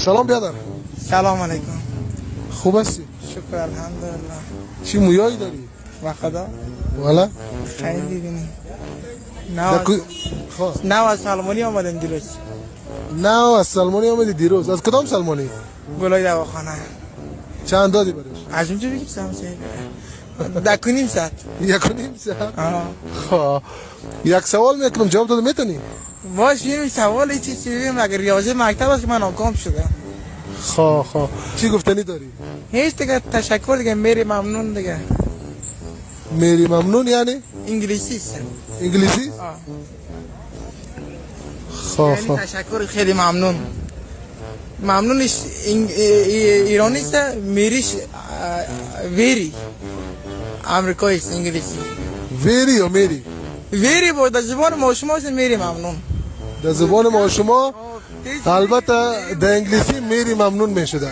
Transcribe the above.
سلام بیادر. سلام علیکم. خوب هستی؟ شکر الحمدلله. چی مویایی داری؟ و خدا والا خیلی بینی. نه از سلمانی آمدم دیروز. نه از سلمانی آمدی دیروز. از کدام سلمانی؟ گلای دواخانه. چند دادی برش؟ از اونجا بگیم سمسه 1.5 ساعت. 1.5 ساعت. خب یک سوال میکنم جواب داده میتونی؟ باش این سوال این چیزی بگیم اگر ریاضی مکتب است که من ناکام شدم. خب چی گفتنی داری؟ هیچ دیگه تشکر دیگه میری ممنون دیگه. میری ممنون یعنی؟ انگلیسی است. انگلیسی؟ یعنی تشکر خیلی ممنون. ممنونش ایرانی است، میریش ویری امریکایی است انگلیسی. ویری یا میری؟ ویری بود در زبان ما شما است میری ممنون. در زبان ما شما البته در انگلیسی میری ممنون میشده.